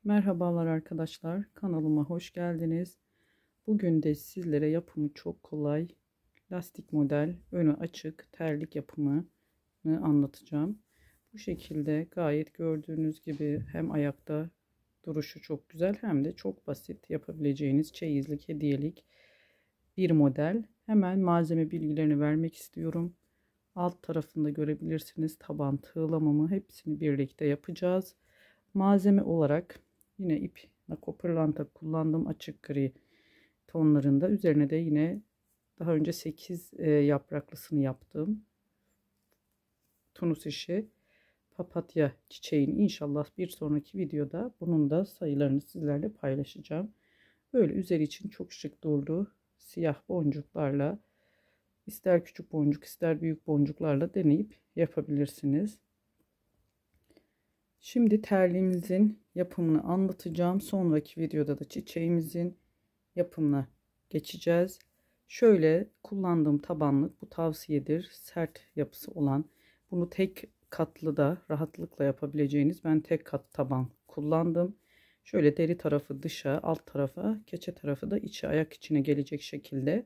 Merhabalar arkadaşlar, kanalıma hoş geldiniz. Bugün de sizlere yapımı çok kolay lastik model önü açık terlik yapımını anlatacağım. Bu şekilde gayet gördüğünüz gibi hem ayakta duruşu çok güzel hem de çok basit yapabileceğiniz çeyizlik, hediyelik bir model. Hemen malzeme bilgilerini vermek istiyorum. Alt tarafında görebilirsiniz taban tığlamamı, hepsini birlikte yapacağız. Malzeme olarak yine ip nako pırlanta kullandım, açık gri tonlarında. Üzerine de yine daha önce 8 yapraklısını yaptım. Tunus işi papatya çiçeğin, inşallah bir sonraki videoda bunun da sayılarını sizlerle paylaşacağım. Böyle üzeri için çok şık durdu. Siyah boncuklarla, ister küçük boncuk ister büyük boncuklarla deneyip yapabilirsiniz. Şimdi terliğimizin yapımını anlatacağım. Sonraki videoda da çiçeğimizin yapımına geçeceğiz. Şöyle kullandığım tabanlık bu tavsiyedir. Sert yapısı olan, bunu tek katlı da rahatlıkla yapabileceğiniz, ben tek kat taban kullandım. Şöyle deri tarafı dışa, alt tarafa, keçe tarafı da içe, ayak içine gelecek şekilde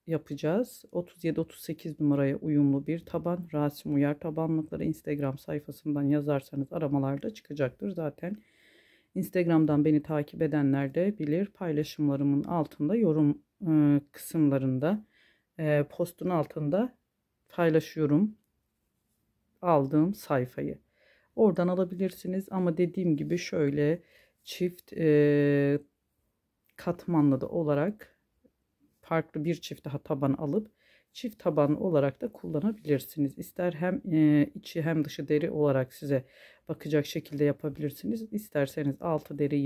yapacağız. 37-38 numaraya uyumlu bir taban. Rasim Uyar tabanlıkları Instagram sayfasından yazarsanız aramalarda çıkacaktır. Zaten Instagram'dan beni takip edenler de bilir. Paylaşımlarımın altında yorum kısımlarında postun altında paylaşıyorum aldığım sayfayı. Oradan alabilirsiniz ama dediğim gibi şöyle çift katmanlı da olarak farklı bir çift daha taban alıp çift taban olarak da kullanabilirsiniz. İster hem içi hem dışı deri olarak size bakacak şekilde yapabilirsiniz. İsterseniz altı deri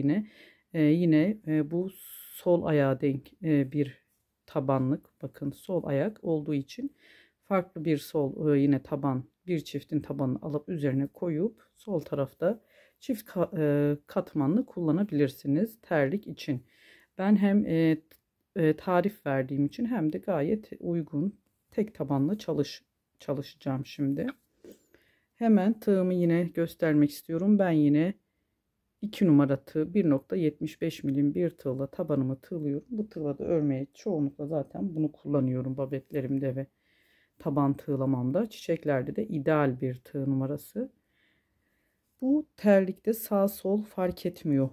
yine bu sol ayağa denk bir tabanlık. Bakın sol ayak olduğu için farklı bir sol yine taban, bir çiftin tabanını alıp üzerine koyup sol tarafta çift katmanlı kullanabilirsiniz terlik için. Ben hem tarif verdiğim için hem de gayet uygun tek tabanla çalışacağım şimdi. Hemen tığımı yine göstermek istiyorum. Ben yine 2 numara tığ 1.75 milim bir tığla tabanımı tığlıyorum. Bu tığla da örmeye çoğunlukla zaten bunu kullanıyorum babetlerimde ve taban tığlamamda. Çiçeklerde de ideal bir tığ numarası. Bu terlikte sağ sol fark etmiyor.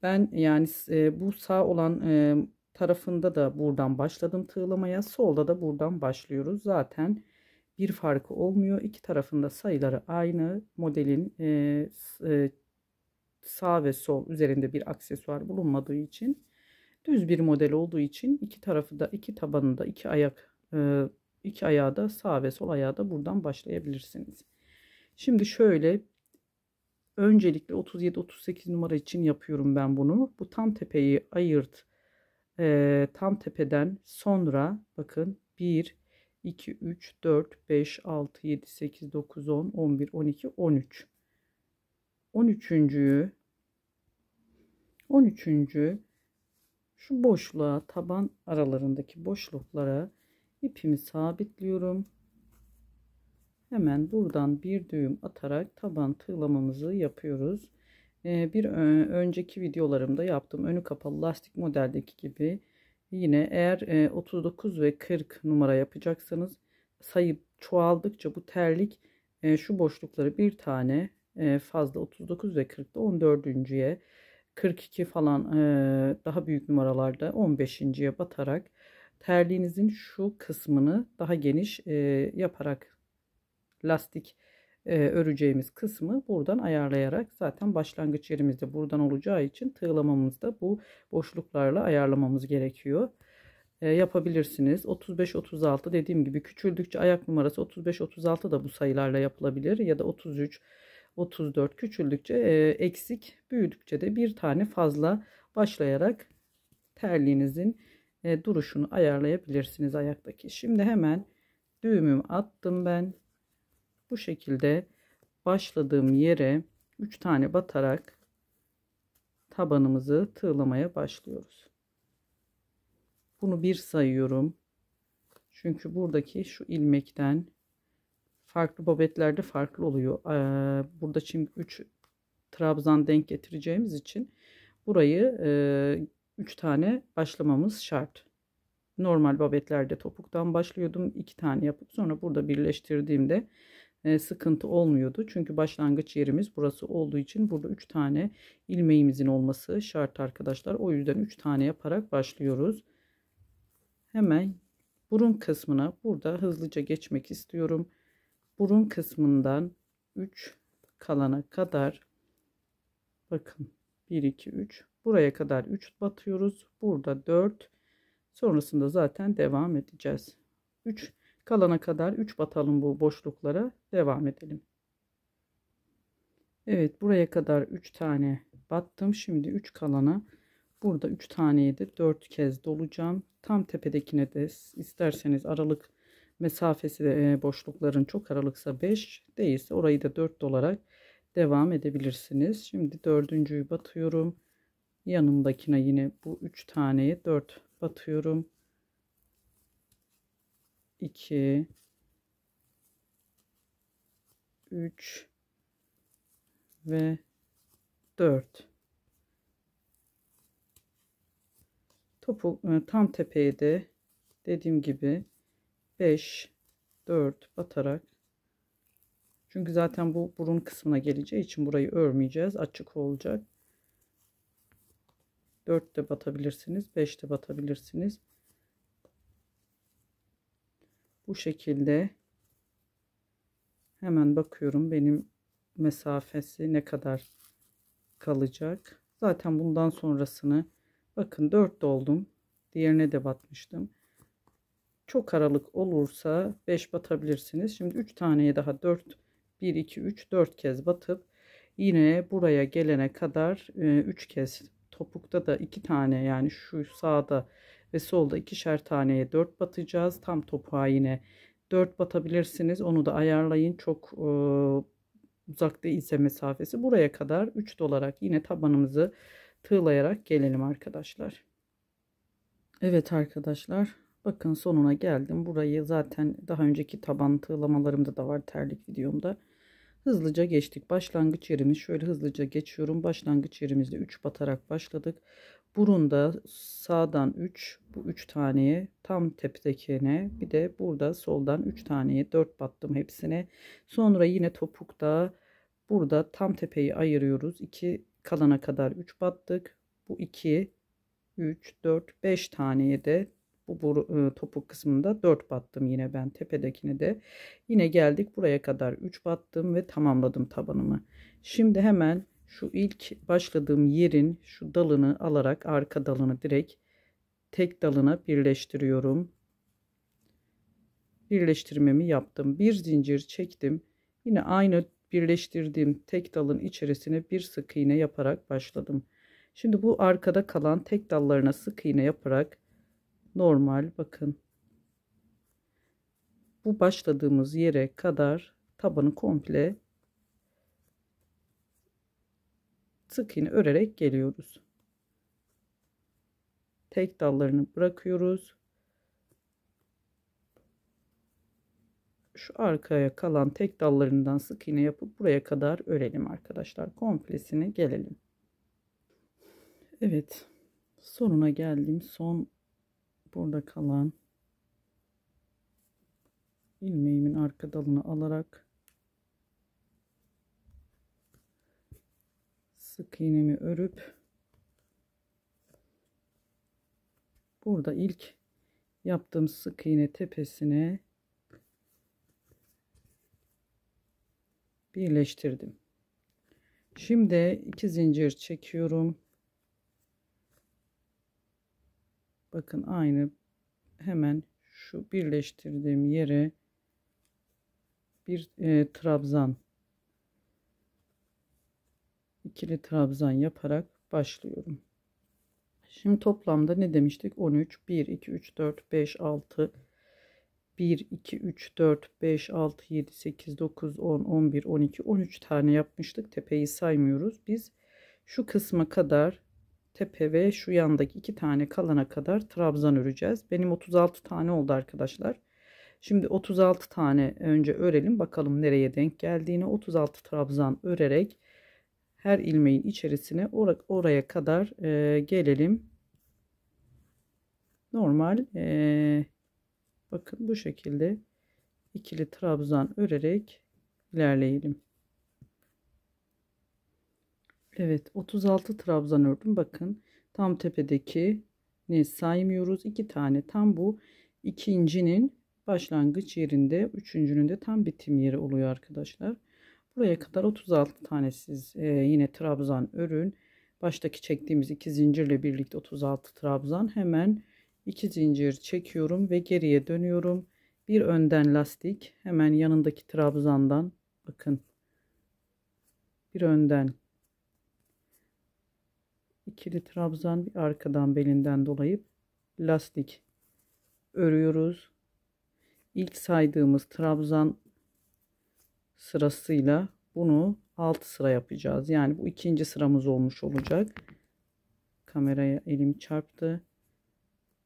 Ben yani bu sağ olan tarafında da buradan başladım tığlamaya. Solda da buradan başlıyoruz. Zaten bir farkı olmuyor. İki tarafında sayıları aynı. Modelin sağ ve sol üzerinde bir aksesuar bulunmadığı için, düz bir model olduğu için iki tarafı da, iki tabanında, iki ayağı da, sağ ve sol ayağı da buradan başlayabilirsiniz. Şimdi şöyle öncelikle 37-38 numara için yapıyorum ben bunu. Bu tam tepeyi ayırt. Tam tepeden sonra bakın 1, 2, 3, 4, 5, 6, 7, 8, 9, 10, 11, 12, 13. 13.'yü 13. Şu boşluğa, taban aralarındaki boşluklara ipimi sabitliyorum. Hemen buradan bir düğüm atarak taban tığlamamızı yapıyoruz. Bir önceki videolarımda yaptığım önü kapalı lastik modeldeki gibi yine eğer 39 ve 40 numara yapacaksanız sayı çoğaldıkça bu terlik şu boşlukları bir tane fazla 39 ve 40'da 14.'ye 42 falan daha büyük numaralarda 15.'ye batarak terliğinizin şu kısmını daha geniş yaparak lastik öreceğimiz kısmı buradan ayarlayarak, zaten başlangıç yerimiz de buradan olacağı için tığlamamızda bu boşluklarla ayarlamamız gerekiyor. Yapabilirsiniz. 35-36 dediğim gibi küçüldükçe ayak numarası 35-36 da bu sayılarla yapılabilir ya da 33-34 küçüldükçe eksik, büyüdükçe de bir tane fazla başlayarak terliğinizin duruşunu ayarlayabilirsiniz ayaktaki. Şimdi hemen düğümümü attım ben. Bu şekilde başladığım yere 3 tane batarak tabanımızı tığlamaya başlıyoruz. Bunu bir sayıyorum. Çünkü buradaki şu ilmekten farklı babetlerde farklı oluyor. Burada şimdi 3 trabzan denk getireceğimiz için burayı 3 tane başlamamız şart. Normal babetlerde topuktan başlıyordum. 2 tane yapıp sonra burada birleştirdiğimde sıkıntı olmuyordu. Çünkü başlangıç yerimiz burası olduğu için burada 3 tane ilmeğimizin olması şart arkadaşlar. O yüzden 3 tane yaparak başlıyoruz. Hemen burun kısmına burada hızlıca geçmek istiyorum. Burun kısmından 3 kalana kadar bakın 1 2 3 buraya kadar 3 batıyoruz. Burada 4, sonrasında zaten devam edeceğiz. 3 kalana kadar 3 batalım, bu boşluklara devam edelim. Evet, buraya kadar 3 tane battım. Şimdi 3 kalana burada 3 taneyi de 4 kez dolacağım. Tam tepedekine de isterseniz aralık mesafesi de boşlukların çok aralıksa 5, değilse orayı da 4 dolarak devam edebilirsiniz. Şimdi dördüncüyü batıyorum. Yanındakine yine bu 3 taneye 4 batıyorum. 2 3 ve 4. Topuk tam tepeye de dediğim gibi 5 4 batarak, çünkü zaten bu burun kısmına geleceği için burayı örmeyeceğiz, açık olacak. 4 de batabilirsiniz, 5 de batabilirsiniz. Bu şekilde hemen bakıyorum benim mesafesi ne kadar kalacak. Zaten bundan sonrasını bakın 4 doldum. Diğerine de batmıştım. Çok aralık olursa 5 batabilirsiniz. Şimdi 3 taneye daha 4 1 2 3 4 kez batıp yine buraya gelene kadar 3 kez, topukta da 2 tane, yani şu sağda ve solda ikişer taneye 4 batacağız. Tam topuğa yine 4 batabilirsiniz. Onu da ayarlayın. Çok uzak değilse mesafesi, buraya kadar 3 dolarak yine tabanımızı tığlayarak gelelim arkadaşlar. Evet arkadaşlar, bakın sonuna geldim. Burayı zaten daha önceki taban tığlamalarımda da var, terlik videomda. Hızlıca geçtik. Başlangıç yerimiz şöyle, hızlıca geçiyorum. Başlangıç yerimizde 3 batarak başladık. Burunda sağdan 3, bu 3 taneye tam tepedekine, bir de burada soldan 3 taneye 4 battım hepsine. Sonra yine topukta burada tam tepeyi ayırıyoruz. 2 kalana kadar 3 battık. Bu 2 3 4 5 taneye de bu topuk kısmında 4 battım yine ben tepedekine de. Yine geldik buraya kadar 3 battım ve tamamladım tabanımı. Şimdi hemen şu ilk başladığım yerin şu dalını alarak arka dalını direkt tek dalına birleştiriyorum. Birleştirmemi yaptım. Bir zincir çektim. Yine aynı birleştirdiğim tek dalın içerisine bir sık iğne yaparak başladım. Şimdi bu arkada kalan tek dallarına sık iğne yaparak normal, bakın bu başladığımız yere kadar tabanı komple sık iğne örerek geliyoruz. Tek dallarını bırakıyoruz. Şu arkaya kalan tek dallarından sık iğne yapıp buraya kadar örelim arkadaşlar. Komplesine gelelim. Evet, sonuna geldim. Son burada kalan ilmeğimin arka dalını alarak sık iğnemi örüp burada ilk yaptığım sık iğne tepesine birleştirdim. Şimdi 2 zincir çekiyorum. Bakın aynı, hemen şu birleştirdiğim yere bir trabzan, ikili trabzan yaparak başlıyorum. Şimdi toplamda ne demiştik? 13 1 2 3 4 5 6 1 2 3 4 5 6 7 8 9 10 11 12 13 tane yapmıştık. Tepeyi saymıyoruz. Biz şu kısma kadar, tepe ve şu yandaki 2 tane kalana kadar trabzan öreceğiz. Benim 36 tane oldu arkadaşlar. Şimdi 36 tane önce örelim, bakalım nereye denk geldiğini. 36 trabzan örerek her ilmeğin içerisine oraya kadar gelelim. Normal bakın bu şekilde ikili trabzan örerek ilerleyelim. Evet, 36 trabzan ördüm. Bakın tam tepedeki ne saymıyoruz. 2 tane tam bu ikincinin başlangıç yerinde, üçüncünün de tam bitim yeri oluyor arkadaşlar. Buraya kadar 36 tane siz yine trabzan örün. Baştaki çektiğimiz 2 zincirle birlikte 36 trabzan, hemen 2 zincir çekiyorum ve geriye dönüyorum. Bir önden lastik, hemen yanındaki trabzandan bakın bir önden ikili trabzan, bir arkadan belinden dolayıp lastik örüyoruz. İlk saydığımız trabzan sırasıyla bunu 6 sıra yapacağız. Yani bu ikinci sıramız olmuş olacak. Kameraya elim çarptı.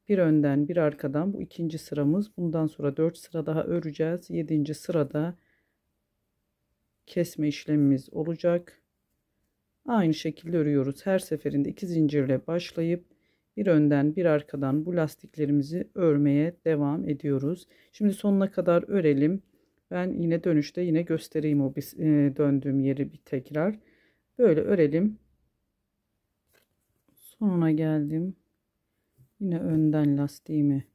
Bir önden bir arkadan bu ikinci sıramız. Bundan sonra 4 sıra daha öreceğiz. 7. sırada kesme işlemimiz olacak. Aynı şekilde örüyoruz. Her seferinde 2 zincirle başlayıp bir önden bir arkadan bu lastiklerimizi örmeye devam ediyoruz. Şimdi sonuna kadar örelim. Ben yine dönüşte yine göstereyim o döndüğüm yeri bir tekrar. Böyle örelim. Sonuna geldim. Yine önden lastiğimi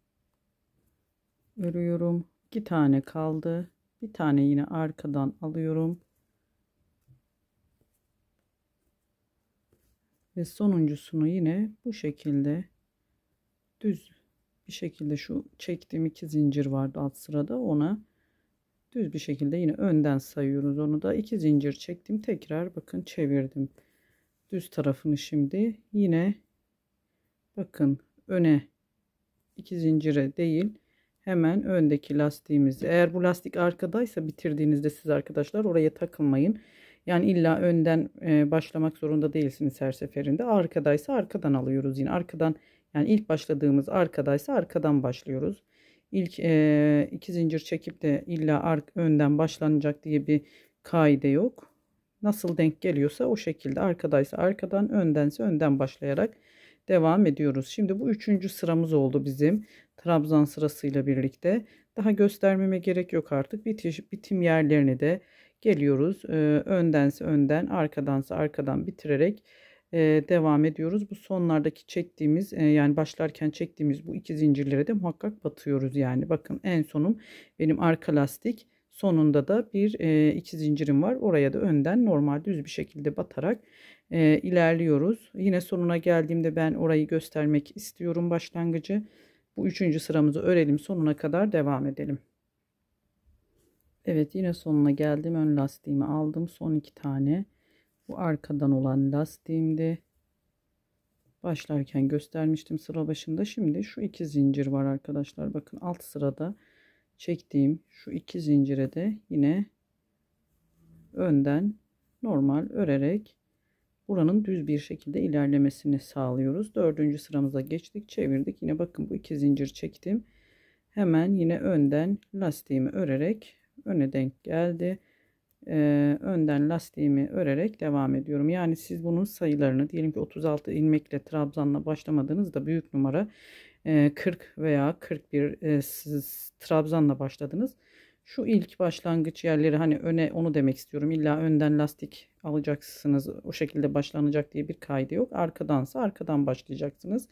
örüyorum. 2 tane kaldı. Bir tane yine arkadan alıyorum. Ve sonuncusunu yine bu şekilde düz bir şekilde, şu çektiğim 2 zincir vardı alt sırada, ona düz bir şekilde yine önden sayıyoruz. Onu da 2 zincir çektim, tekrar bakın çevirdim düz tarafını. Şimdi yine bakın öne 2 zincire değil, hemen öndeki lastiğimizi, eğer bu lastik arkadaysa bitirdiğinizde siz arkadaşlar oraya takılmayın. Yani illa önden başlamak zorunda değilsiniz her seferinde. Arkadaysa arkadan alıyoruz yine arkadan. Yani ilk başladığımız arkadaysa arkadan başlıyoruz. İlk 2 zincir çekip de illa önden başlanacak diye bir kaide yok. Nasıl denk geliyorsa o şekilde, arkadaysa arkadan, öndense önden başlayarak devam ediyoruz. Şimdi bu 3. sıramız oldu bizim trabzan sırasıyla birlikte. Daha göstermeme gerek yok artık. Bitim yerlerini de geliyoruz. Öndense önden, arkadansa arkadan bitirerek devam ediyoruz. Bu sonlardaki çektiğimiz yani başlarken çektiğimiz bu 2 zincirlere de muhakkak batıyoruz. Yani bakın en sonum benim arka lastik. Sonunda da bir 2 zincirim var. Oraya da önden normal düz bir şekilde batarak ilerliyoruz. Yine sonuna geldiğimde ben orayı göstermek istiyorum, başlangıcı. Bu 3. sıramızı örelim, sonuna kadar devam edelim. Evet, yine sonuna geldim. Ön lastiğimi aldım. Son 2 tane. Bu arkadan olan lastiğimdi. Başlarken göstermiştim sıra başında. Şimdi şu 2 zincir var arkadaşlar. Bakın alt sırada çektiğim şu 2 zincire de yine önden normal örerek buranın düz bir şekilde ilerlemesini sağlıyoruz. 4. sıramıza geçtik, çevirdik. Yine bakın bu 2 zincir çektim. Hemen yine önden lastiğimi örerek öne denk geldi. Önden lastiğimi örerek devam ediyorum. Yani siz bunun sayılarını, diyelim ki 36 ilmekle trabzanla başlamadığınızda büyük numara, 40 veya 41 siz trabzanla başladınız. Şu ilk başlangıç yerleri, hani öne, onu demek istiyorum. İlla önden lastik alacaksınız, o şekilde başlanacak diye bir kaydı yok. Arkadansa arkadan başlayacaksınız.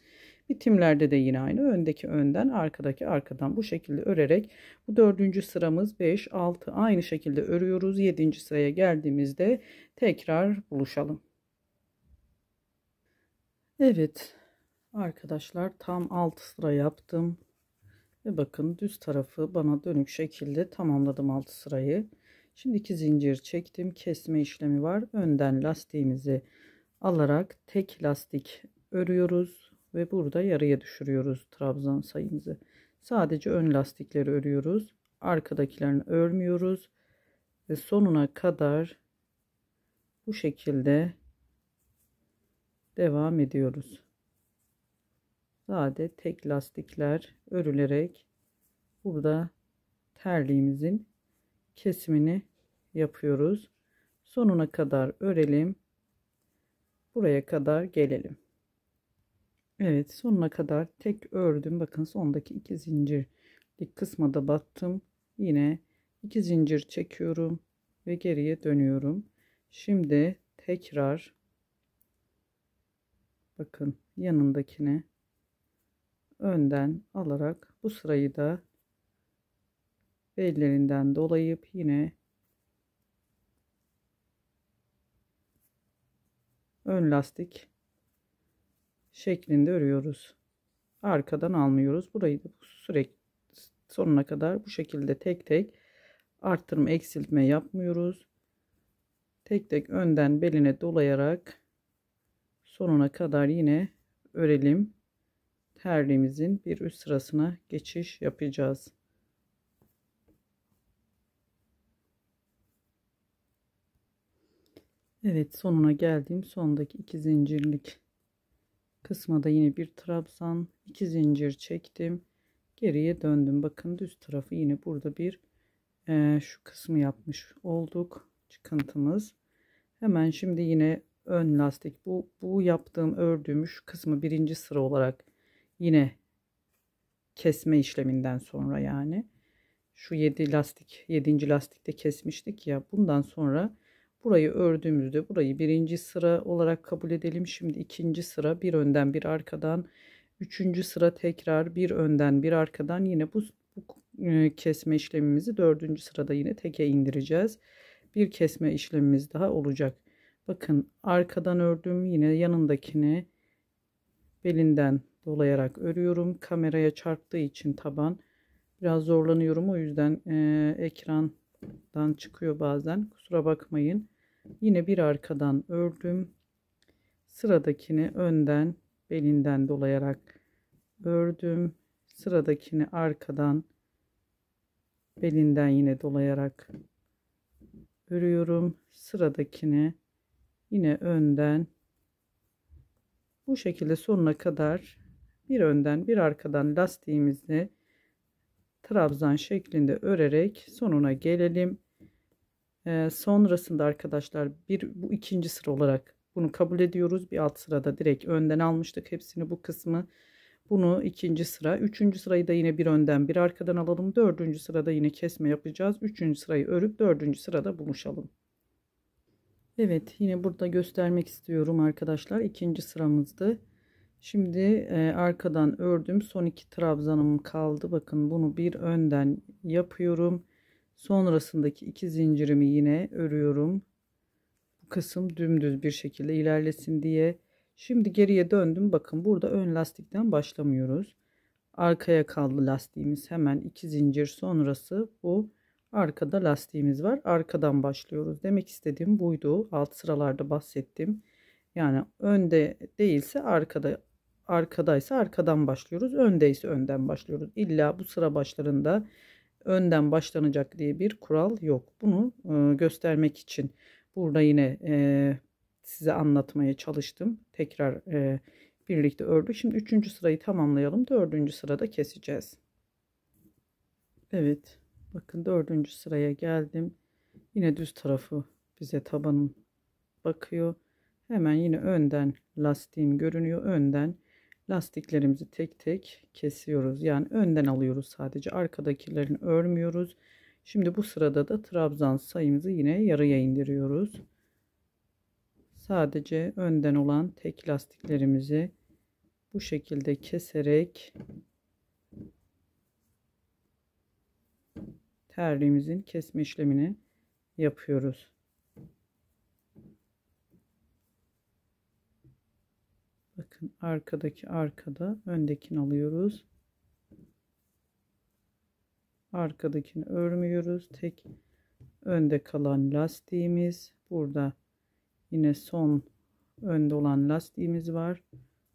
Bitimlerde de yine aynı. Öndeki önden, arkadaki arkadan, bu şekilde örerek bu 4. sıramız 5 6 aynı şekilde örüyoruz. 7. sıraya geldiğimizde tekrar buluşalım. Evet arkadaşlar, tam 6 sıra yaptım. Ve bakın düz tarafı bana dönük şekilde tamamladım 6 sırayı. Şimdi 2 zincir çektim. Kesme işlemi var. Önden lastiğimizi alarak tek lastik örüyoruz. Ve burada yarıya düşürüyoruz trabzan sayımızı. Sadece ön lastikleri örüyoruz. Arkadakilerini örmüyoruz. Ve sonuna kadar bu şekilde devam ediyoruz. Sade tek lastikler örülerek burada terliğimizin kesimini yapıyoruz. Sonuna kadar örelim. buraya kadar gelelim. Evet, sonuna kadar tek ördüm. Bakın sondaki 2 zincirlik kısma da battım. Yine 2 zincir çekiyorum ve geriye dönüyorum. Şimdi tekrar bakın yanındakine önden alarak bu sırayı da bellerinden dolayıp yine ön lastik şeklinde örüyoruz. Arkadan almıyoruz. Burayı da sürekli sonuna kadar bu şekilde tek tek arttırma eksiltme yapmıyoruz. Tek tek önden beline dolayarak sonuna kadar yine örelim. Terliğimizin bir üst sırasına geçiş yapacağız. Evet, sonuna geldim. Sondaki 2 zincirlik kısma da yine bir trabzan, 2 zincir çektim. Geriye döndüm. Bakın düz tarafı yine burada bir şu kısmı yapmış olduk. Çıkıntımız. Hemen şimdi yine ön lastik bu yaptığım ördüğüm şu kısmı birinci sıra olarak yine kesme işleminden sonra yani şu 7. lastikte kesmiştik ya, bundan sonra burayı ördüğümüzde burayı birinci sıra olarak kabul edelim. Şimdi ikinci sıra bir önden bir arkadan, üçüncü sıra tekrar bir önden bir arkadan, yine bu kesme işlemimizi dördüncü sırada yine teke indireceğiz. Bir kesme işlemimiz daha olacak. Bakın arkadan ördüm, yine yanındakini belinden dolayarak örüyorum. Kameraya çarptığı için taban biraz zorlanıyorum, o yüzden ekrandan çıkıyor bazen, kusura bakmayın. Yine bir arkadan ördüm, sıradakini önden belinden dolayarak ördüm, sıradakini arkadan belinden yine dolayarak örüyorum, sıradakini yine önden, bu şekilde sonuna kadar bir önden bir arkadan lastiğimizi trabzan şeklinde örerek sonuna gelelim. Sonrasında arkadaşlar bu ikinci sıra olarak bunu kabul ediyoruz. Bir alt sırada direkt önden almıştık hepsini, bu kısmı. Bunu ikinci sıra, üçüncü sırayı da yine bir önden bir arkadan alalım. Dördüncü sırada yine kesme yapacağız. Üçüncü sırayı örüp dördüncü sırada buluşalım. Evet, yine burada göstermek istiyorum arkadaşlar. İkinci sıramızdı. Şimdi arkadan ördüm. Son 2 trabzanım kaldı. Bakın bunu bir önden yapıyorum. Sonrasındaki 2 zincirimi yine örüyorum. Bu kısım dümdüz bir şekilde ilerlesin diye. Şimdi geriye döndüm. Bakın burada ön lastikten başlamıyoruz. Arkaya kaldı lastiğimiz. Hemen 2 zincir sonrası bu arkada lastiğimiz var. Arkadan başlıyoruz. Demek istediğim buydu. Alt sıralarda bahsettim. Yani önde değilse arkada, arkadaysa arkadan başlıyoruz. Öndeyse önden başlıyoruz. İlla bu sıra başlarında önden başlanacak diye bir kural yok. Bunu göstermek için burada yine size anlatmaya çalıştım. Tekrar birlikte ördük. Şimdi üçüncü sırayı tamamlayalım. Dördüncü sırada keseceğiz. Evet. Bakın dördüncü sıraya geldim. Yine düz tarafı bize tabanım bakıyor. Hemen yine önden lastiğim görünüyor. Önden lastiklerimizi tek tek kesiyoruz. Yani önden alıyoruz sadece. Arkadakilerini örmüyoruz. Şimdi bu sırada da trabzan sayımızı yine yarıya indiriyoruz. Sadece önden olan tek lastiklerimizi bu şekilde keserek terliğimizin kesme işlemini yapıyoruz. Bakın arkadaki arkada, öndekini alıyoruz. Arkadakini örmüyoruz. Tek önde kalan lastiğimiz. Burada yine son önde olan lastiğimiz var.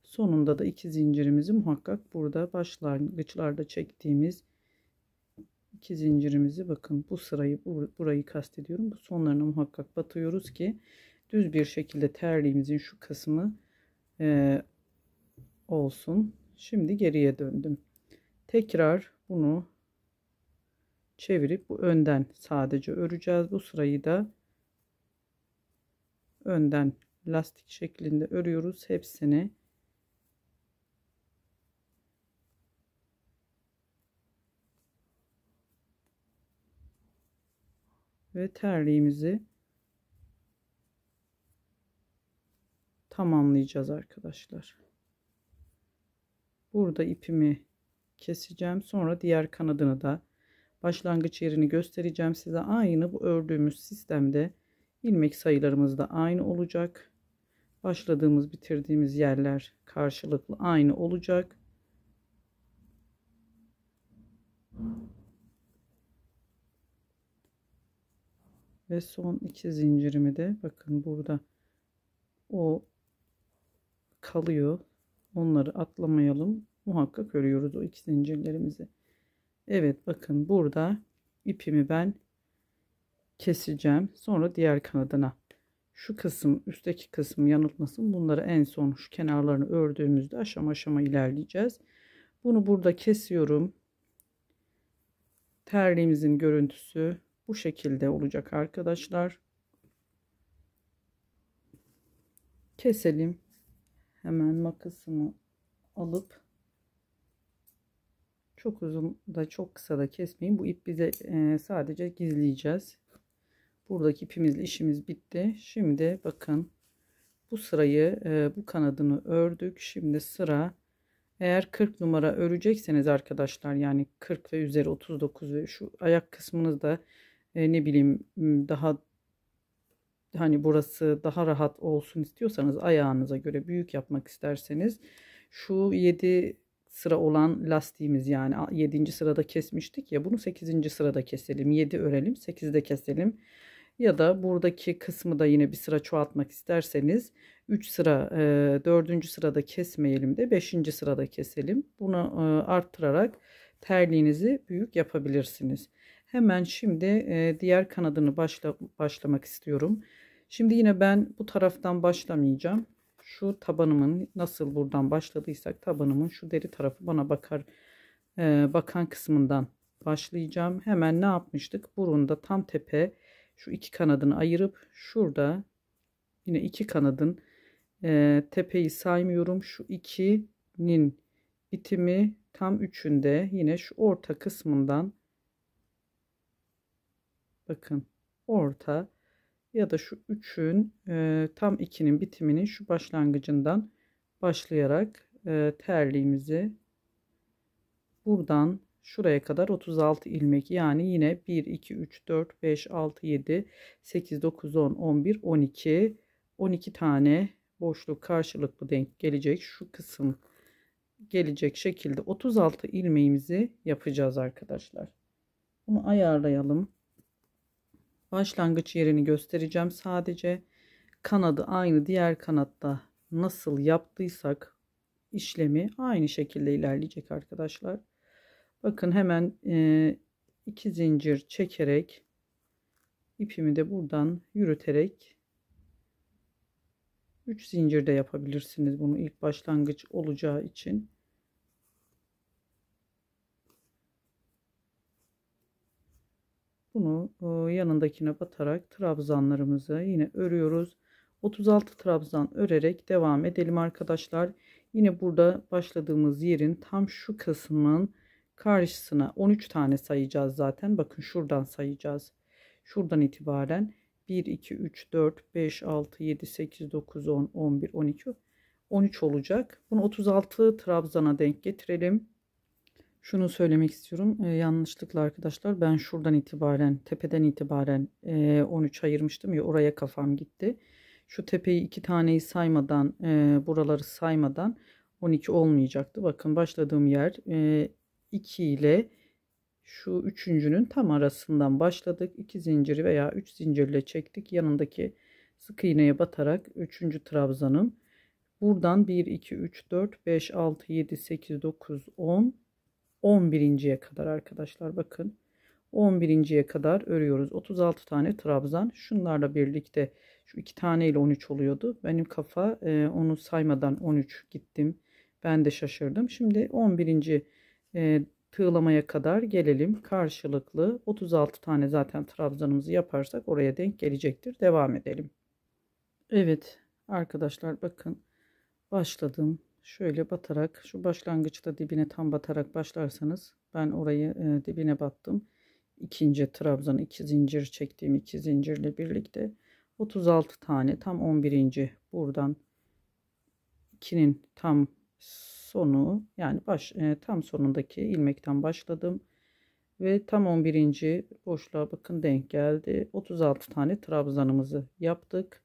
Sonunda da 2 zincirimizi muhakkak burada başlangıçlarda çektiğimiz 2 zincirimizi, bakın bu sırayı, burayı kastediyorum. Bu sonlarına muhakkak batıyoruz ki düz bir şekilde terliğimizin şu kısmı olsun. Şimdi geriye döndüm. Tekrar bunu çevirip bu önden sadece öreceğiz. Bu sırayı da önden lastik şeklinde örüyoruz hepsini. Ve terliğimizi tamamlayacağız arkadaşlar. Burada ipimi keseceğim. Sonra diğer kanadını da başlangıç yerini göstereceğim size. Aynı bu ördüğümüz sistemde ilmek sayılarımız da aynı olacak. Başladığımız bitirdiğimiz yerler karşılıklı aynı olacak. Ve son 2 zincirimi de bakın burada o kalıyor. Onları atlamayalım. Muhakkak örüyoruz o 2 zincirlerimizi. Evet bakın burada ipimi ben keseceğim. Sonra diğer kanadına. Şu kısım, üstteki kısım yanıltmasın. Bunları en son şu kenarlarını ördüğümüzde aşama aşama ilerleyeceğiz. Bunu burada kesiyorum. Terliğimizin görüntüsü bu şekilde olacak arkadaşlar. Keselim. Hemen makasımı alıp çok uzun da çok kısa da kesmeyin. Bu ip bize sadece gizleyeceğiz. Buradaki ipimizle işimiz bitti. Şimdi bakın bu sırayı bu kanadını ördük. Şimdi sıra, eğer 40 numara örecekseniz arkadaşlar, yani 40 ve üzeri 39 ve şu ayak kısmınızda ne bileyim daha hani burası daha rahat olsun istiyorsanız, ayağınıza göre büyük yapmak isterseniz şu 7 sıra olan lastiğimiz, yani 7. sırada kesmiştik ya, bunu 8. sırada keselim. 7 örelim, 8'de keselim. Ya da buradaki kısmı da yine bir sıra çoğaltmak isterseniz 3 sıra 4. sırada kesmeyelim de 5. sırada keselim. Bunu arttırarak terliğinizi büyük yapabilirsiniz. Hemen şimdi diğer kanadını başlamak istiyorum. Şimdi yine ben bu taraftan başlamayacağım. Şu tabanımın nasıl buradan başladıysak tabanımın şu deri tarafı bana bakan kısmından başlayacağım. Hemen ne yapmıştık? Burunda tam tepe şu 2 kanadını ayırıp şurada yine 2 kanadın tepeyi saymıyorum. Şu 2'nin bitimi tam 3'ünde yine şu orta kısmından, bakın orta ya da şu 3'ün tam 2'nin bitiminin şu başlangıcından başlayarak terliğimizi buradan şuraya kadar 36 ilmek, yani yine 1 2 3 4 5 6 7 8 9 10 11 12 tane boşluk karşılıklı denk gelecek şu kısım gelecek şekilde 36 ilmeğimizi yapacağız arkadaşlar. Bunu ayarlayalım. Başlangıç yerini göstereceğim sadece. Kanadı aynı diğer kanatta nasıl yaptıysak işlemi aynı şekilde ilerleyecek arkadaşlar. Bakın hemen 2 zincir çekerek ipimi de buradan yürüterek 3 zincir de yapabilirsiniz bunu, ilk başlangıç olacağı için. Bunu yanındakine batarak trabzanlarımızı yine örüyoruz. 36 trabzan örerek devam edelim arkadaşlar. Yine burada başladığımız yerin tam şu kısmının karşısına 13 tane sayacağız zaten. Bakın şuradan sayacağız. Şuradan itibaren 1 2 3 4 5 6 7 8 9 10 11 12 13 olacak. Bunu 36 trabzana denk getirelim. Şunu söylemek istiyorum. Yanlışlıkla arkadaşlar, ben şuradan itibaren, tepeden itibaren 13 ayırmıştım ya, oraya kafam gitti. Şu tepeyi 2 taneyi saymadan, buraları saymadan 12 olmayacaktı. Bakın başladığım yer 2 ile şu üçüncünün tam arasından başladık. 2 zinciri veya 3 zincirle çektik. Yanındaki sık iğneye batarak 3. trabzanım. Buradan 1 2 3 4 5 6 7 8 9 10 11.'ye kadar arkadaşlar, bakın 11.'ye kadar örüyoruz. 36 tane trabzan. Şunlarla birlikte şu 2 tane ile 13 oluyordu. Benim kafa onu saymadan 13 gittim. Ben de şaşırdım. Şimdi 11. Tığlamaya kadar gelelim. Karşılıklı 36 tane zaten trabzanımızı yaparsak oraya denk gelecektir. Devam edelim. Evet Arkadaşlar bakın başladım. Şöyle batarak, şu başlangıçta dibine tam batarak başlarsanız, ben orayı dibine battım. İkinci trabzan, 2 zincir çektiğim 2 zincirle birlikte 36 tane, tam 11. buradan 2'nin tam sonu, yani tam sonundaki ilmekten başladım ve tam 11. boşluğa bakın denk geldi. 36 tane trabzanımızı yaptık.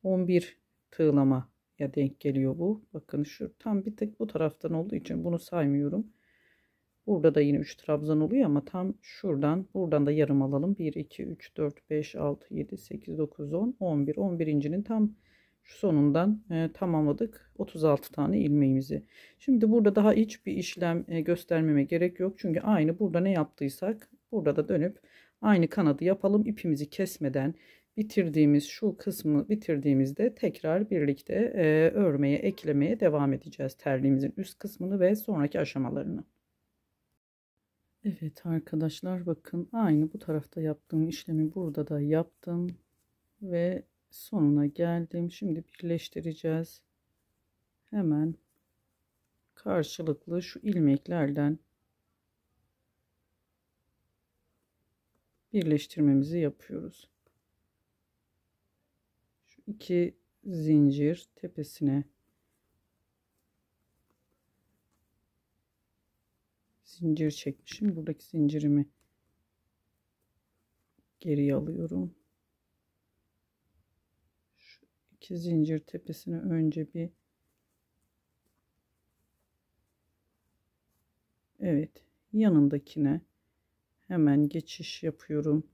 11 tığlamaya denk geliyor bu. Bakın şu tam bir tık bu taraftan olduğu için bunu saymıyorum. Burada da yine 3 trabzan oluyor ama tam buradan da yarım alalım. 1 2 3 4 5 6 7 8 9 10 11. 11.'nin tam şu sonundan tamamladık 36 tane ilmeğimizi. Şimdi burada daha hiçbir işlem göstermeme gerek yok. Çünkü aynı burada ne yaptıysak burada da dönüp aynı kanadı yapalım. İpimizi kesmeden bitirdiğimiz şu kısmı bitirdiğimizde tekrar birlikte örmeye, eklemeye devam edeceğiz terliğimizin üst kısmını ve sonraki aşamalarını. Evet arkadaşlar, bakın aynı bu tarafta yaptığım işlemi burada da yaptım ve sonuna geldim. Şimdi birleştireceğiz. Hemen karşılıklı şu ilmeklerden birleştirmemizi yapıyoruz. Şu 2 zincir tepesine zincir çekmişim. Buradaki zincirimi geriye alıyorum. Şu 2 zincir tepesine önce bir, evet, yanındakine hemen geçiş yapıyorum.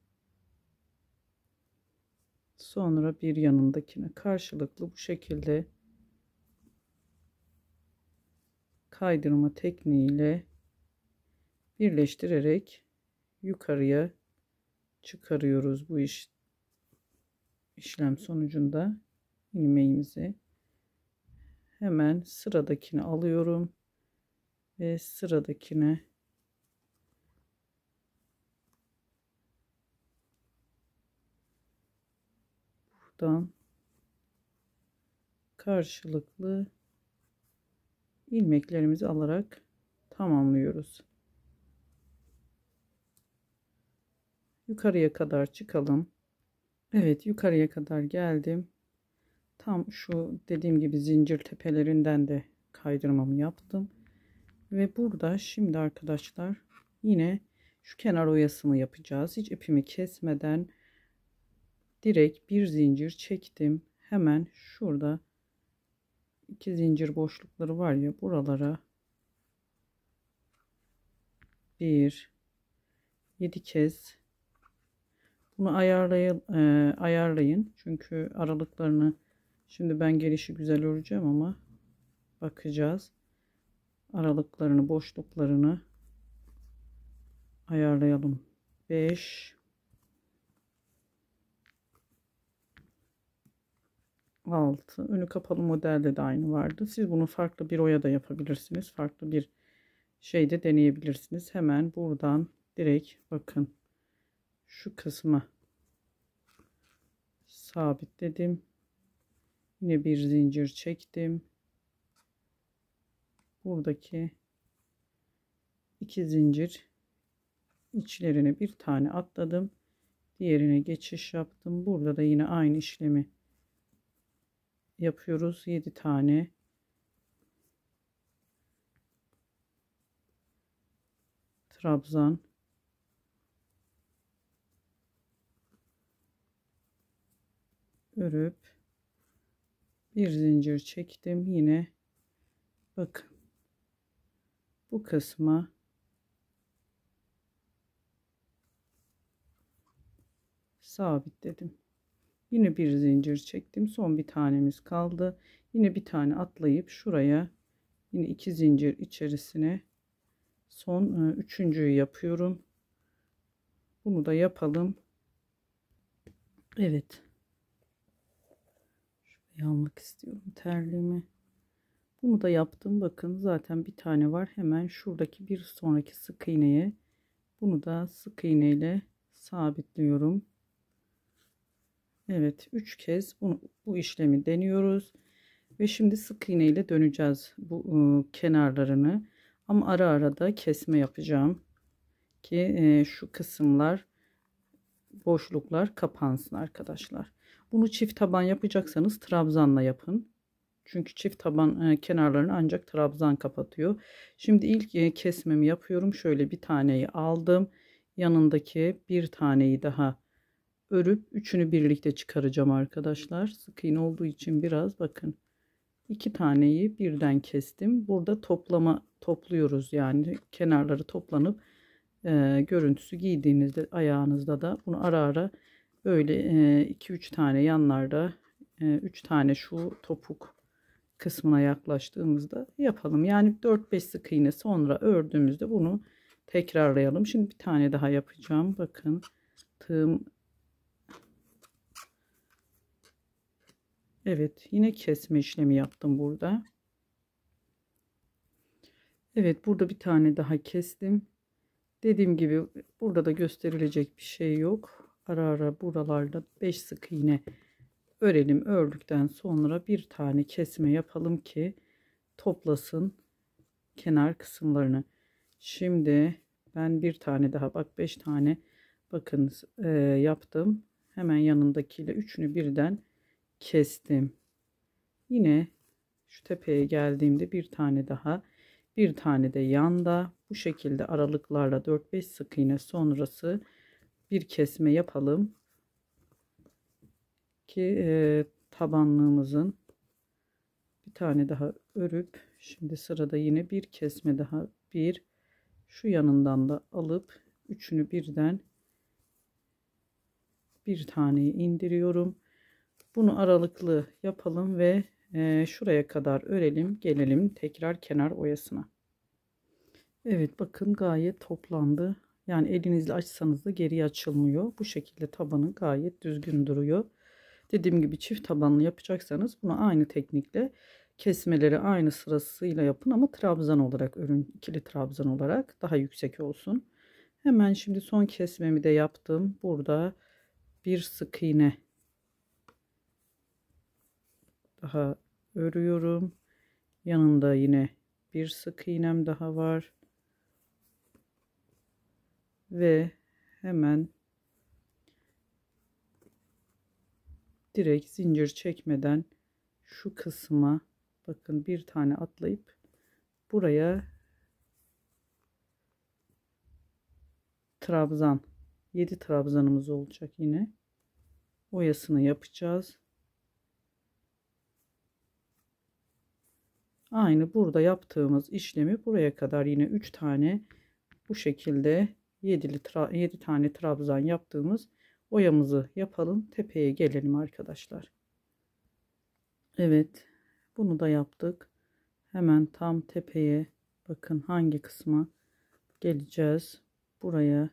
Sonra bir yanındakine karşılıklı bu şekilde kaydırma tekniğiyle birleştirerek yukarıya çıkarıyoruz. Bu işlem sonucunda ilmeğimizi hemen sıradakini alıyorum ve sıradakine buradan karşılıklı ilmeklerimizi alarak tamamlıyoruz. Yukarıya kadar çıkalım. Evet, yukarıya kadar geldim. Tam şu dediğim gibi zincir tepelerinden de kaydırmamı yaptım. Ve burada şimdi arkadaşlar yine şu kenar oyasını yapacağız. Hiç ipimi kesmeden direkt bir zincir çektim. Hemen şurada 2 zincir boşlukları var ya, buralara 7 kez bunu ayarlayın. Çünkü aralıklarını şimdi ben gelişi güzel öreceğim ama bakacağız. Aralıklarını, boşluklarını ayarlayalım. 5 6 önü kapalı modelde de aynı vardı. Siz bunu farklı bir oya da yapabilirsiniz. Farklı bir şeyde deneyebilirsiniz. Hemen buradan direkt bakın şu kısmı sabitledim. Yine bir zincir çektim. Buradaki 2 zincir içlerine bir tane atladım. Diğerine geçiş yaptım. Burada da yine aynı işlemi yapıyoruz. 7 tane trabzan örüp bir zincir çektim. Yine bakın bu kısma sabitledim. Yine bir zincir çektim. Son bir tanemiz kaldı. Yine bir tane atlayıp şuraya yine 2 zincir içerisine son üçüncüyü yapıyorum. Bunu da yapalım. Evet. Şuraya almak istiyorum terliğimi. Bunu da yaptım. Bakın zaten bir tane var. Hemen şuradaki bir sonraki sık iğneye bunu da sık iğneyle sabitliyorum. Evet, 3 kez bu işlemi deniyoruz. Ve şimdi sık iğne ile döneceğiz bu kenarlarını. Ama ara ara da kesme yapacağım ki şu kısımlar, boşluklar kapansın arkadaşlar. Bunu çift taban yapacaksanız trabzanla yapın. Çünkü çift taban kenarlarını ancak trabzan kapatıyor. Şimdi ilk kesmemi yapıyorum. Şöyle bir taneyi aldım. Yanındaki bir taneyi daha örüp üçünü birlikte çıkaracağım arkadaşlar. Sık iğne olduğu için biraz bakın. İki taneyi birden kestim. Burada topluyoruz, yani kenarları toplanıp görüntüsü giydiğinizde ayağınızda da bunu ara ara böyle 2-3 tane yanlarda 3 tane şu topuk kısmına yaklaştığımızda yapalım. Yani 4-5 sık iğne sonra ördüğümüzde bunu tekrarlayalım. Şimdi bir tane daha yapacağım. Bakın tığım, evet, yine kesme işlemi yaptım burada. Evet, burada bir tane daha kestim. Dediğim gibi burada da gösterilecek bir şey yok. Ara ara buralarda 5 sık iğne örelim. Ördükten sonra bir tane kesme yapalım ki toplasın kenar kısımlarını. Şimdi ben bir tane daha, bak 5 tane bakın yaptım. Hemen yanındakiyle üçünü birden kestim. Yine şu tepeye geldiğimde bir tane daha, bir tane de yanda, bu şekilde aralıklarla 4-5 sık iğne sonrası bir kesme yapalım ki tabanlığımızın bir tane daha örüp, şimdi sırada yine bir kesme daha, bir şu yanından da alıp üçünü birden bir taneyi indiriyorum. Bunu aralıklı yapalım ve şuraya kadar örelim, gelelim tekrar kenar oyasına. Evet, bakın gayet toplandı. Yani elinizle açsanız da geriye açılmıyor. Bu şekilde tabanı gayet düzgün duruyor. Dediğim gibi çift tabanlı yapacaksanız bunu aynı teknikle kesmeleri aynı sırasıyla yapın ama trabzan olarak örün. İkili trabzan olarak daha yüksek olsun. Hemen şimdi son kesmemi de yaptım. Burada bir sık iğne daha örüyorum. Yanında yine bir sık iğnem daha var. Ve hemen direkt zincir çekmeden şu kısma bakın bir tane atlayıp buraya trabzan, 7 trabzanımız olacak, yine oyasını yapacağız. Aynı burada yaptığımız işlemi buraya kadar yine 3 tane bu şekilde 7 tane trabzan yaptığımız oyamızı yapalım. Tepeye gelelim arkadaşlar. Evet, bunu da yaptık. Hemen tam tepeye bakın hangi kısma geleceğiz. Buraya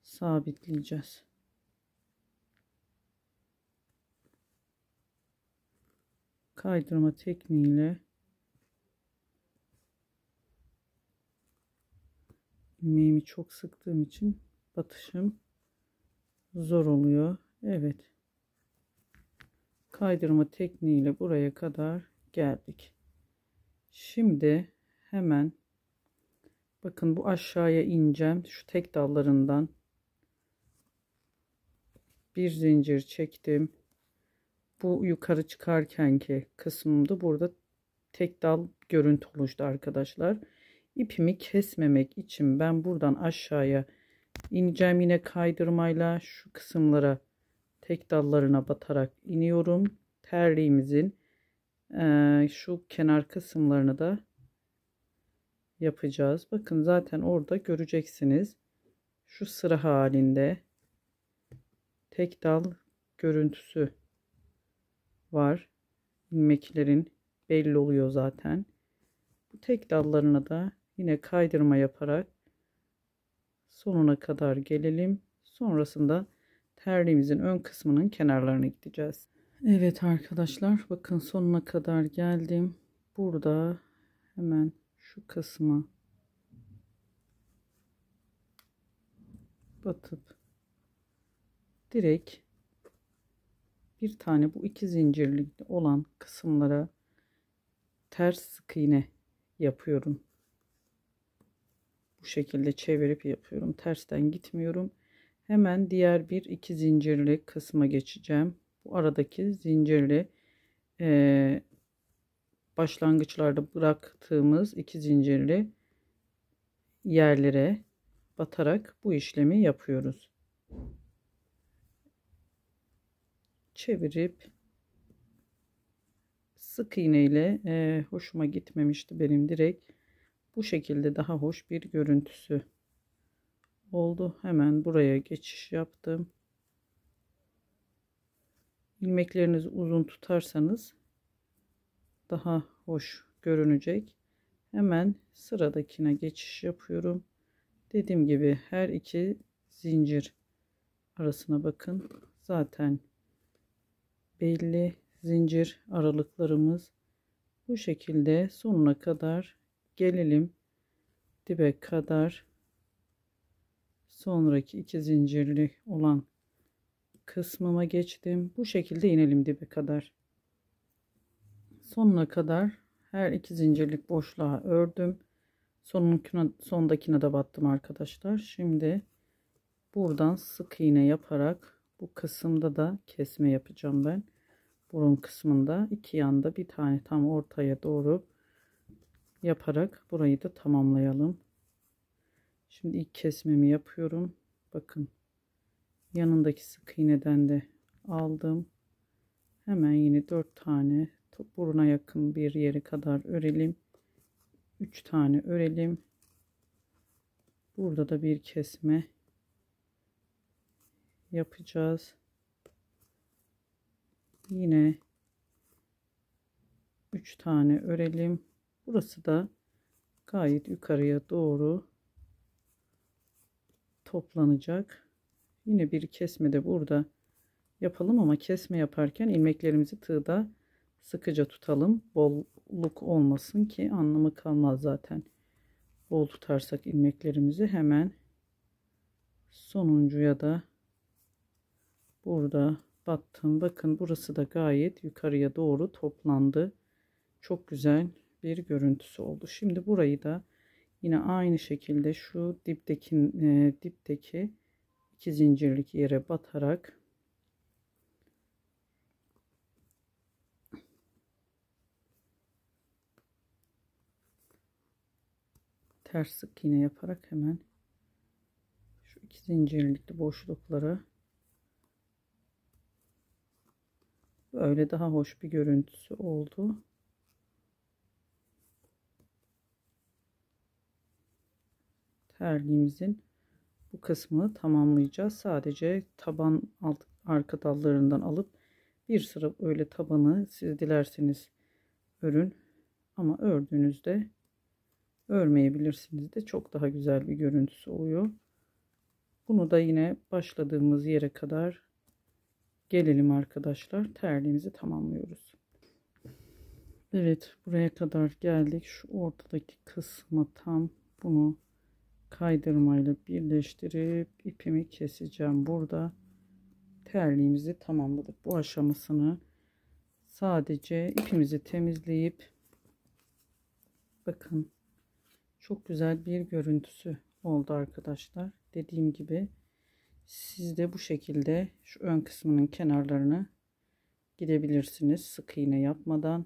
sabitleyeceğiz. Kaydırma tekniğiyle ilmeğimi çok sıktığım için batışım zor oluyor. Evet. Kaydırma tekniğiyle buraya kadar geldik. Şimdi hemen bakın bu aşağıya ineceğim. Şu tek dallarından bir zincir çektim. Bu yukarı çıkarkenki kısmımda burada tek dal görüntü oluştu arkadaşlar. İpimi kesmemek için ben buradan aşağıya ineceğim. Yine kaydırmayla şu kısımlara tek dallarına batarak iniyorum. Terliğimizin şu kenar kısımlarını da yapacağız. Bakın zaten orada göreceksiniz. Şu sıra halinde tek dal görüntüsü var. İlmeklerin belli oluyor zaten. Bu tek dallarına da yine kaydırma yaparak sonuna kadar gelelim. Sonrasında terliğimizin ön kısmının kenarlarına gideceğiz. Evet arkadaşlar, bakın sonuna kadar geldim. Burada hemen şu kısmı batıp direkt bir tane bu iki zincirli olan kısımlara ters sık iğne yapıyorum. Bu şekilde çevirip yapıyorum. Tersten gitmiyorum. Hemen diğer bir iki zincirli kısma geçeceğim. Bu aradaki zincirli başlangıçlarda bıraktığımız iki zincirli yerlere batarak bu işlemi yapıyoruz. Çevirip sık iğne ile hoşuma gitmemişti benim, direkt bu şekilde daha hoş bir görüntüsü oldu. Hemen buraya geçiş yaptım. İlmeklerinizi uzun tutarsanız daha hoş görünecek. Hemen sıradakine geçiş yapıyorum. Dediğim gibi her iki zincir arasına bakın. Zaten belli zincir aralıklarımız. Bu şekilde sonuna kadar gelelim. Dibe kadar sonraki iki zincirli olan kısmıma geçtim. Bu şekilde inelim dibe kadar. Sonuna kadar her iki zincirlik boşluğa ördüm. Sondakine de battım arkadaşlar. Şimdi buradan sık iğne yaparak bu kısımda da kesme yapacağım ben. Burun kısmında iki yanda bir tane tam ortaya doğru yaparak burayı da tamamlayalım. Şimdi ilk kesmemi yapıyorum. Bakın yanındaki sık iğneden de aldım. Hemen yine 4 tane buruna yakın bir yere kadar örelim. 3 tane örelim. Burada da bir kesme yapacağız. Yine 3 tane örelim. Burası da gayet yukarıya doğru toplanacak. Yine bir kesme de burada yapalım ama kesme yaparken ilmeklerimizi tığda sıkıca tutalım. Bolluk olmasın ki anlamı kalmaz zaten. Bol tutarsak ilmeklerimizi hemen sonuncuya da burada battım. Bakın burası da gayet yukarıya doğru toplandı. Çok güzel bir görüntüsü oldu. Şimdi burayı da yine aynı şekilde şu dipteki iki zincirlik yere batarak ters sık iğne yaparak hemen şu iki zincirlikli boşluklara böyle daha hoş bir görüntüsü oldu. Terliğimizin bu kısmını tamamlayacağız. Sadece taban arka dallarından alıp bir sıra öyle tabanı siz dilerseniz örün ama ördüğünüzde örmeyebilirsiniz de çok daha güzel bir görüntüsü oluyor. Bunu da yine başladığımız yere kadar gelelim arkadaşlar. Terliğimizi tamamlıyoruz. Evet, buraya kadar geldik. Şu ortadaki kısmı tam bunu kaydırmayla birleştirip ipimi keseceğim. Burada terliğimizi tamamladık. Bu aşamasını sadece ipimizi temizleyip bakın çok güzel bir görüntüsü oldu arkadaşlar. Dediğim gibi siz de bu şekilde şu ön kısmının kenarlarını gidebilirsiniz sık iğne yapmadan.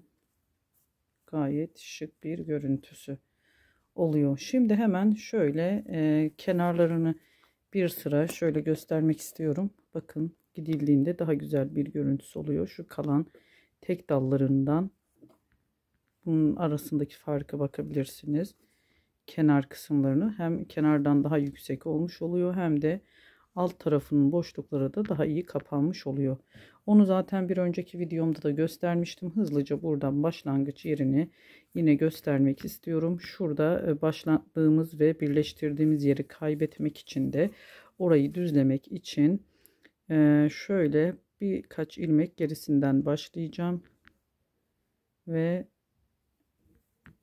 Gayet şık bir görüntüsü oluyor. Şimdi hemen şöyle kenarlarını bir sıra şöyle göstermek istiyorum. Bakın gidildiğinde daha güzel bir görüntüsü oluyor. Şu kalan tek dallarından bunun arasındaki farka bakabilirsiniz. Kenar kısımlarını hem kenardan daha yüksek olmuş oluyor hem de alt tarafının boşlukları da daha iyi kapanmış oluyor. Onu zaten bir önceki videomda da göstermiştim. Hızlıca buradan başlangıç yerini yine göstermek istiyorum. Şurada başladığımız ve birleştirdiğimiz yeri kaybetmek için de orayı düzlemek için şöyle birkaç ilmek gerisinden başlayacağım ve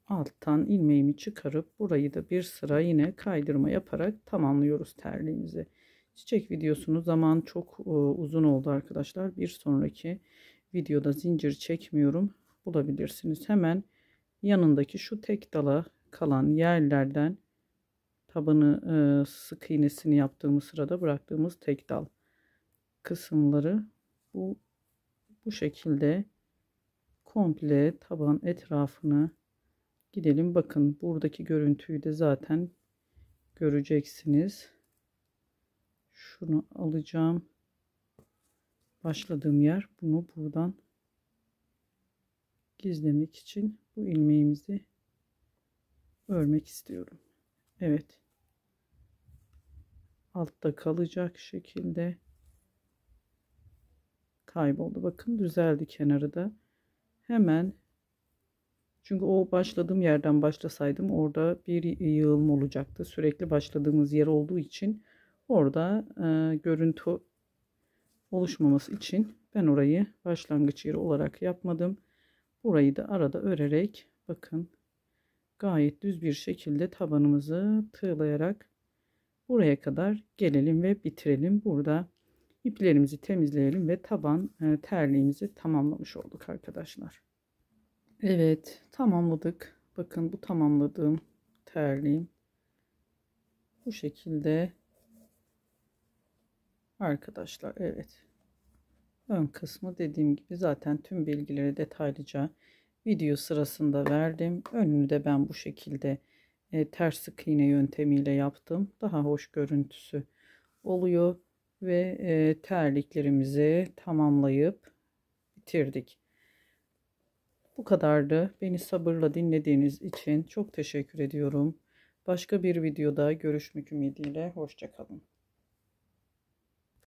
alttan ilmeğimi çıkarıp burayı da bir sıra yine kaydırma yaparak tamamlıyoruz terliğimizi. Çiçek videosunu zaman çok uzun oldu arkadaşlar. Bir sonraki videoda zincir çekmiyorum. Bulabilirsiniz. Hemen yanındaki şu tek dala kalan yerlerden tabanı sık iğnesini yaptığımız sırada bıraktığımız tek dal kısımları bu şekilde komple taban etrafını gidelim. Bakın buradaki görüntüyü de zaten göreceksiniz. Şunu alacağım. Başladığım yer, bunu buradan gizlemek için bu ilmeğimizi örmek istiyorum. Evet. Altta kalacak şekilde kayboldu. Bakın düzeldi kenarı da. Hemen, çünkü o başladığım yerden başlasaydım orada bir yığılma olacaktı. Sürekli başladığımız yer olduğu için orada görüntü oluşmaması için ben orayı başlangıç yeri olarak yapmadım. Burayı da arada örerek bakın gayet düz bir şekilde tabanımızı tığlayarak buraya kadar gelelim ve bitirelim. Burada iplerimizi temizleyelim ve taban terliğimizi tamamlamış olduk arkadaşlar. Evet, tamamladık. Bakın bu tamamladığım terliğim bu şekilde arkadaşlar. Evet, ön kısmı dediğim gibi zaten tüm bilgileri detaylıca video sırasında verdim. Önünü de ben bu şekilde ters sık iğne yöntemiyle yaptım. Daha hoş görüntüsü oluyor ve terliklerimizi tamamlayıp bitirdik. Bu kadardı. Beni sabırla dinlediğiniz için çok teşekkür ediyorum. Başka bir videoda görüşmek ümidiyle. Hoşça kalın.